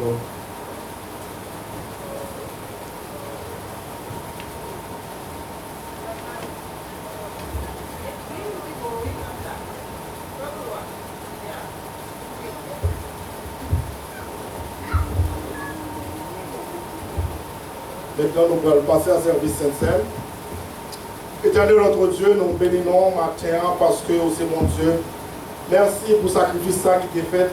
gloire. Maintenant, nous allons passer à service Saint-Seine. Éternel notre Dieu, nous bénissons matin parce que c'est mon Dieu. Merci pour le sacrifice qui est fait.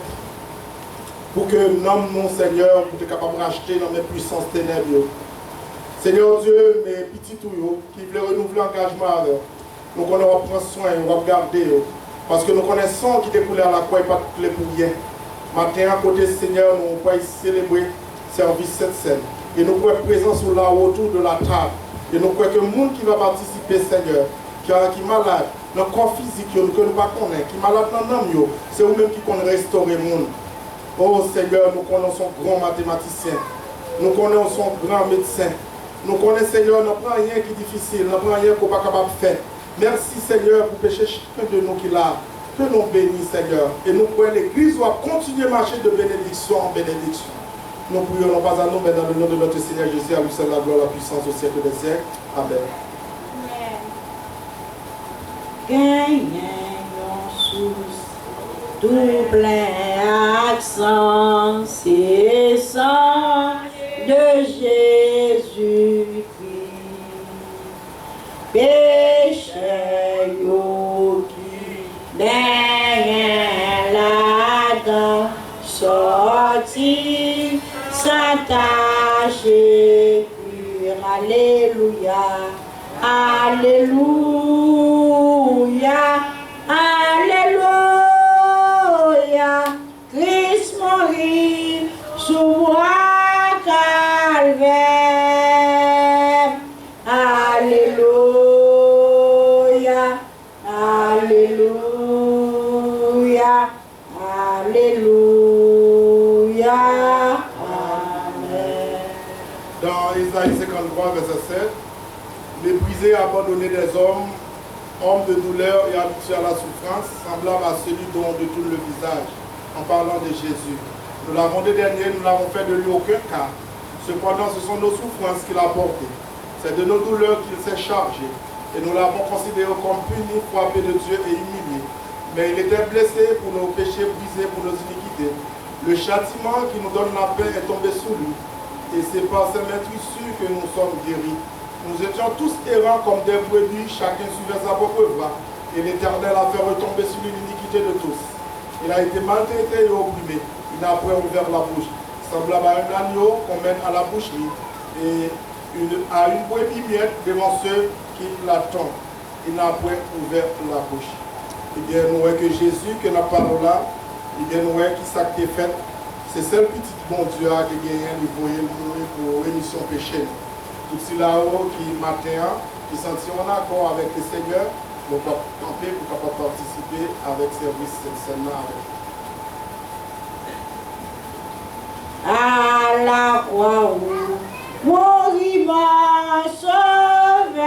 Pour que nous, Seigneur, pour être capable de racheter dans mes puissances ténèbres. Seigneur Dieu, mes petits tuyaux qui veulent renouveler l'engagement avec nous, on va prendre soin, on va garder. Parce que nous connaissons qui découle à la croix et pas toutes les pour rien. Matin, à côté Seigneur, nous pouvons célébrer le service cette scène. Et nous pouvons être présents sur la autour de la table. Et nous croyons que le monde qui va participer, Seigneur, qui est malade, dans le corps physique, que nous ne connaissons pas, qui est malade dans l'âme, c'est vous-même qui connaissez restaurer le monde. Oh Seigneur, nous connaissons grand mathématicien, nous connaissons grand médecin, nous connaissons Seigneur, nous n'avons rien qui est difficile, nous n'avons rien qu'on n'est pas capable de faire. Merci Seigneur pour pécher chacun de nous qui l'a, que nous bénissons Seigneur. Et nous croyons que l'Église doit continuer à marcher de bénédiction en bénédiction. Nous prions non pas à nous, mais dans le nom de notre Seigneur Jésus, à lui seul la gloire, la puissance au siècle des siècles. Amen. Gagnons sous double accent, c'est sang de Jésus-Christ. Péché qui derrière la sorti, s'attacher, alléluia, alléluia, alléluia, Christ mourit sous bois calvaire, alléluia, alléluia, alléluia, amen. Dans Isaïe 53, verset 7, méprisé et abandonné des hommes, homme de douleur et habitué à la souffrance, semblable à celui dont on détourne le visage, en parlant de Jésus. Nous l'avons des derniers, nous n'avons fait de lui aucun cas. Cependant, ce sont nos souffrances qu'il a portées. C'est de nos douleurs qu'il s'est chargé. Et nous l'avons considéré comme puni, frappé de Dieu et humilié. Mais il était blessé pour nos péchés, brisé pour nos iniquités. Le châtiment qui nous donne la paix est tombé sur lui. Et c'est par ses maîtrisures que nous sommes guéris. Nous étions tous errants comme des brebis, chacun suivait sa propre voie. Et l'Éternel a fait retomber sur lui l'iniquité de tous. Il a été maltraité et opprimé. Il n'a point ouvert la bouche. Semblable à un agneau qu'on mène à la boucherie et à une brebis muette devant ceux qui l'attendent. Il n'a point ouvert la bouche. Eh bien, nous voyons que Jésus, que la parole là, eh bien, nous voyons qui ça qui est fait. C'est celle petite bon Dieu qui a gagné pour rémission péché. Tout ceux là-haut qui matin, qui sentent en accord avec le Seigneur, nous pouvons tenter pour participer avec le service cette scène-là. À la croix où mourit mon sauveur,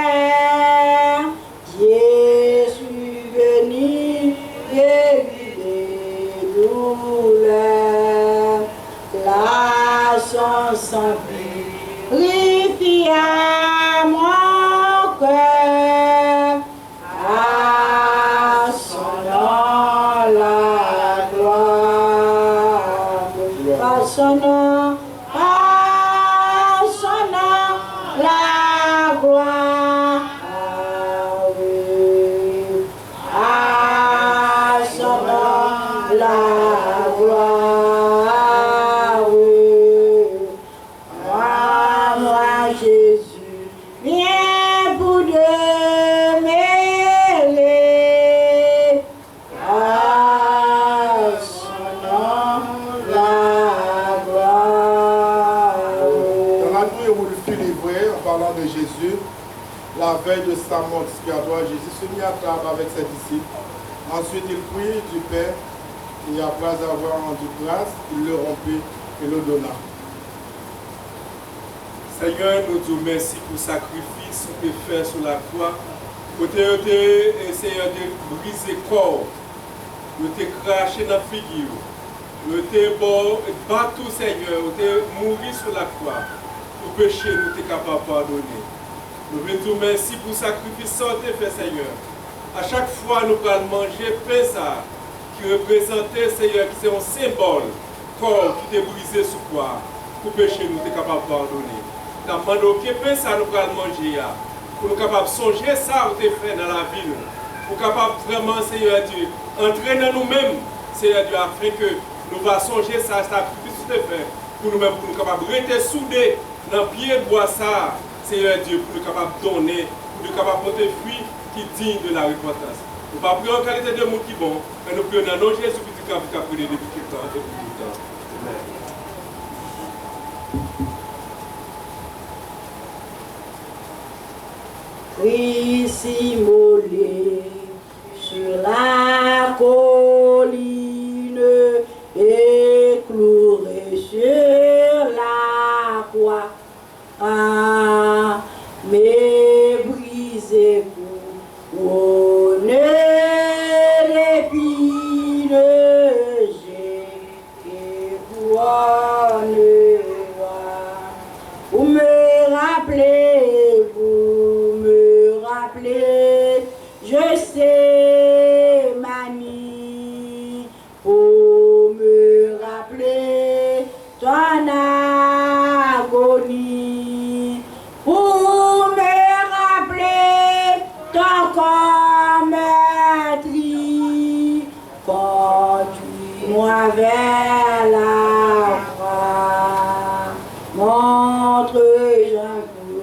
Jésus venu guérir les douleurs, là son sang purifie à mon cœur, à son nom la gloire, à son nom la gloire, oui, à son nom la gloire, oui, moi Jésus, viens pour demêler, à son nom la gloire. Dans la nuit où il fut livré, en parlant de Jésus, la veille de sa mort expiatoire, Jésus se mit à table avec ses disciples. Ensuite, il prit du pain et après avoir rendu grâce, il le rompit et le donna. Seigneur, nous te remercions pour le sacrifice que tu as fait sur la croix. Pour te essayer de briser le corps, de te cracher dans la figure. Nous t'es bon, battu Seigneur, nous t'es mouru sur la croix. Pour péché, nous t'es capable de pardonner. Nous voulons te merci pour le sacrifice que tu fait Seigneur. À chaque fois, nous allons manger pain ça, qui représentait Seigneur, qui c'est un symbole, corps qui t'est brisé sur quoi. Pour péché, nous t'es capable de pardonner. Nous avons demandé que pain ça, nous allons manger. Pour nous capables de songer ça, nous t'es fait dans la ville. Pour capable vraiment, Seigneur Dieu, entraîner nous-mêmes, Seigneur Dieu, afin que nous va songer ça, sacrifice que tu fait, pour nous-mêmes, pour nous capables de rester soudés dans le pied de bois ça, Seigneur Dieu, pour nous capables de donner, pour nous capables de porter fruit qui est digne de la repentance. Nous ne pas prier en qualité de monde qui est bon, mais nous prions dans le nom de Jésus qui est prié depuis tout le temps et pour tout le temps. Amen. Christ immolé sur la colline et cloué sur la croix. Ah, mais brisé couronne d'épines, j'ai couronne. Vous me rappelez, je sais manie pour me rappeler ton agonie, pour me rappeler ton corps meurtri, conduis-moi vers la croix, montre-je un peu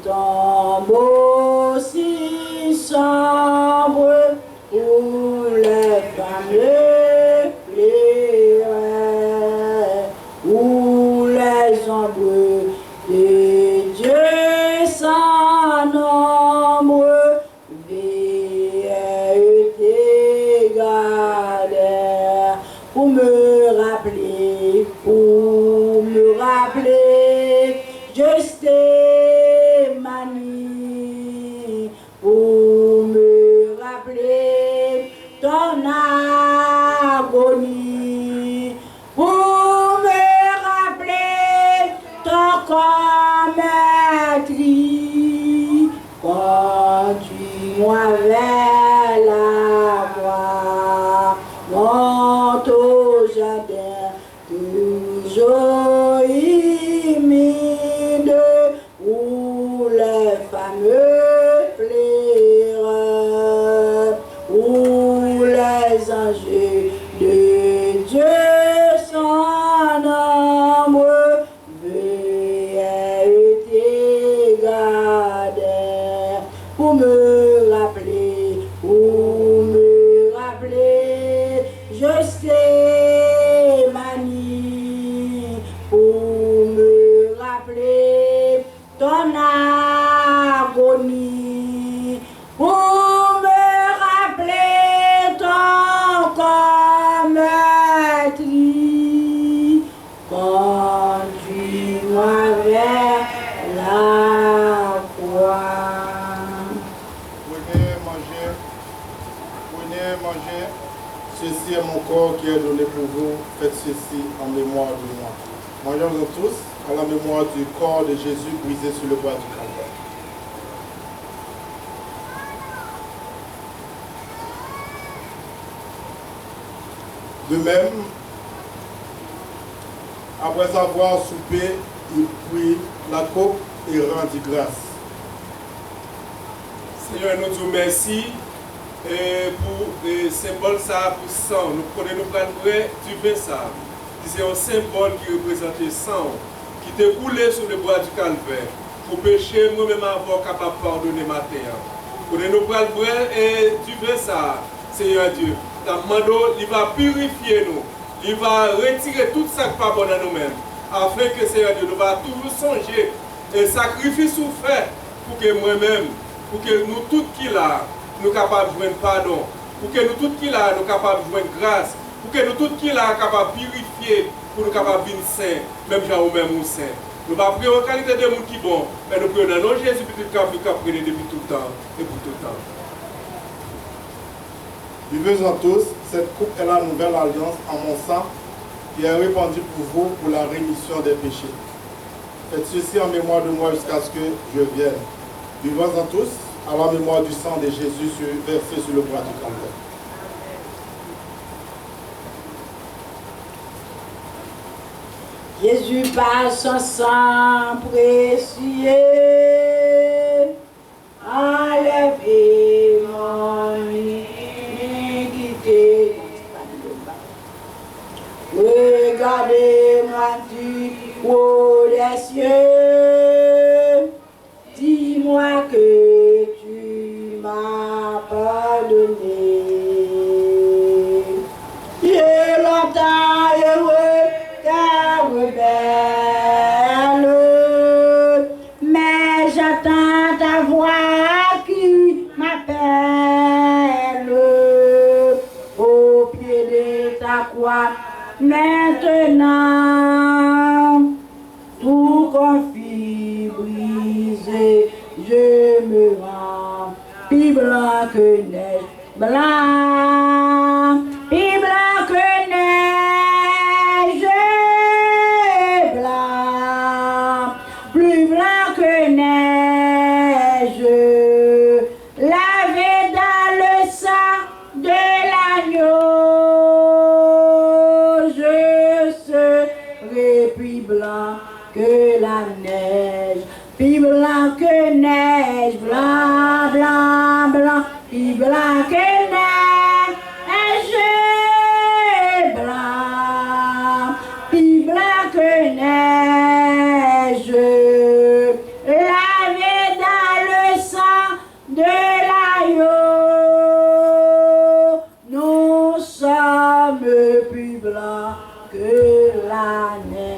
ton beau si sombre où les fameux plaieraient, où les ombres de Dieu sans nombre veillaient et gardèrent pour me rappeler, juste manie, pour me rappeler ton agonie, pour me rappeler ton corps meurtri, conduis-moi vers la croix, monte au jardin, toujours humide, où les fameux pleurent, où les anges de Dieu sans nombre veillaient et gardèrent pour me rappeler, je sais manie, pour me rappeler ton agonie, pour me rappeler ton corps meurtri, conduis-moi vers la croix. Prenez, mangez. Ceci est mon corps qui est donné pour vous. Faites ceci en mémoire de moi. Mangeons-en tous à la mémoire du corps de Jésus brisé sur le bois du Calvaire. De même, après avoir soupé, il prit la coupe et rendit grâce. Seigneur, nous te remercions pour le symbole ça pour sang. Nous prenons du vin ça. C'est un symbole qui représente le sang qui était coulé sur le bois du Calvaire pour pécher moi-même avoir capable de pardonner ma terre. Prenons nous et du vin ça, Seigneur Dieu. Il va purifier nous. Il va retirer tout ça qui n'est pas bon à nous-mêmes. Afin que Seigneur Dieu, nous va toujours songer et sacrifice ou fait pour que moi-même, pour que nous tous qui là, nous capables de joindre pardon, pour que nous tous qui là, nous capables de joindre grâce, pour que nous tous qui là, capables de purifier, pour nous capables de venir saints, même gens ou même ou saints. Nous ne pouvons pas prier en qualité de monde qui est bon, mais nous prions dans le nom de Jésus, depuis tout le temps et pour tout le temps. Buvez-en tous, cette coupe est la nouvelle alliance en mon sang. qui est répandu pour vous pour la rémission des péchés. Faites ceci en mémoire de moi jusqu'à ce que je vienne. Buvons-en tous à la mémoire du sang de Jésus versé sur le bois du Calvaire. Jésus par son sang précieux, enlevez mon iniquité. Regardez-moi du haut des cieux, dis-moi que tu m'as pardonné. J'ai longtemps heureux car rebelle, mais j'entends ta voix qui m'appelle au pied de ta croix. Maintenant, tout conflit brisé, je me rends plus blanc que neige, blanc, plus blanc que neige, blanc, plus blanc que neige, lavé dans le sang de l'agneau, je serai plus blanc que la neige, plus blanc que neige, blanc, blanc, blanc, plus blanc que neige, blanc, plus blanc que neige, lavé dans le sang de l'agneau, nous sommes plus blancs que la neige.